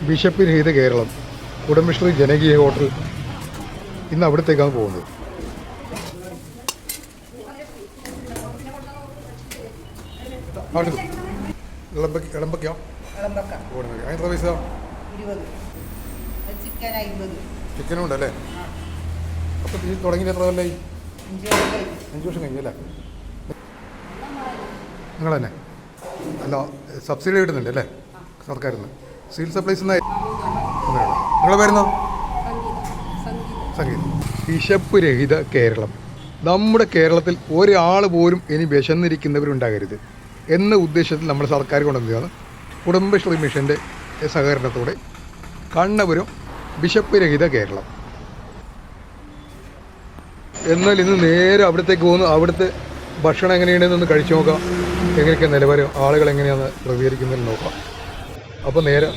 Bishop രഹിത കേരളം കുടുംബശ്രീ ജനകീയ hotel ഇന്ന് അവിടത്തേക്കാണ് പോകുന്നത്. ഇളമ്പക്കോ അതിന് പൈസ ചിക്കനും ഉണ്ടല്ലേ? അപ്പം ഈ തുടങ്ങിയിട്ട് എത്ര കൊല്ലായി? 5 വർഷം കഴിഞ്ഞല്ലേ? നിങ്ങൾ തന്നെ അല്ല സബ്സിഡി കിട്ടുന്നുണ്ട് അല്ലേ സർക്കാരിൽ നിന്ന്? സിവിൽ സപ്ലൈസ് നിങ്ങളെ പേരുന്നോ? സംഗീതം. ബിഷപ്പ് രഹിത കേരളം. നമ്മുടെ കേരളത്തിൽ ഒരാൾ പോലും ഇനി വിശന്നിരിക്കുന്നവരുണ്ടാകരുത് എന്ന ഉദ്ദേശത്തിൽ നമ്മുടെ സർക്കാർ കൊണ്ടുവന്നതാണ് കുടുംബശ്രീ മിഷൻ്റെ സഹകരണത്തോടെ കണ്ണപുരം ബിഷപ്പ് രഹിത കേരളം. എന്നാൽ ഇന്ന് നേരെ അവിടത്തേക്ക് പോകുന്നു. അവിടുത്തെ ഭക്ഷണം എങ്ങനെയുണ്ടെന്നൊന്ന് കഴിച്ചു നോക്കാം. എങ്ങനെയൊക്കെ നിലവാരം, ആളുകൾ എങ്ങനെയാണ് പ്രതികരിക്കുന്നതെന്ന് നോക്കാം. അപ്പോൾ നേരെ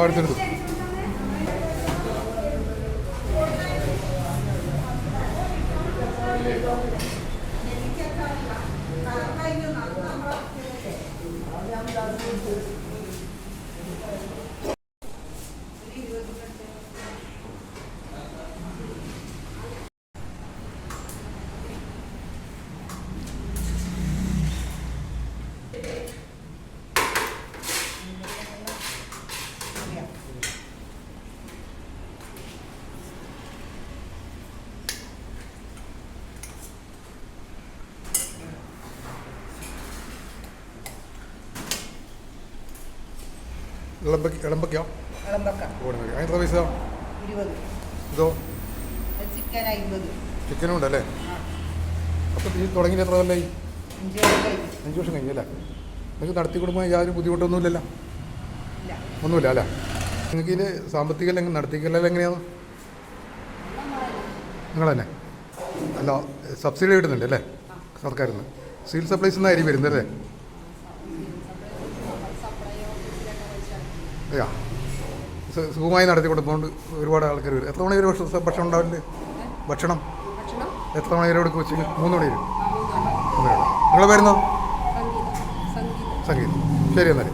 എടുത്തെടുത്തു. ഇളമ്പക്കോ അതിന് പൈസ? ഇതോ ചിക്കനും ഉണ്ടല്ലേ? അപ്പം ഈ തുടങ്ങിയിട്ട് എത്ര കൊല്ലായി? 5 വർഷം കഴിഞ്ഞല്ലേ? നിങ്ങൾക്ക് നടത്തി കൊടുക്കുമ്പോൾ യാതൊരു ബുദ്ധിമുട്ടൊന്നുമില്ലല്ലോ? ഒന്നുമില്ല അല്ലേ? നിങ്ങൾക്ക് ഇതിൻ്റെ സാമ്പത്തിക നടത്തിക്കലെല്ലാം എങ്ങനെയാണ്? നിങ്ങൾ തന്നെ അല്ല സബ്സിഡി കിട്ടുന്നുണ്ട് അല്ലേ സർക്കാരിൽ നിന്ന്? സിവിൽ സപ്ലൈസ് നിന്നായിരിക്കും വരുന്നതല്ലേ? അയ്യാ സുഖമായി നടത്തി കൊടുക്കുന്നുണ്ട്. ഒരുപാട് ആൾക്കാർ വരും. എത്ര മണി വരെ ഭക്ഷണം ഉണ്ടാവില്ലേ? ഭക്ഷണം എത്ര മണി വരെ കൊടുക്കും? ഉച്ചയ്ക്ക് 3 മണി വരും. നിങ്ങളെ പേരുന്നോ? സംഗീതം. ശരി എന്നാൽ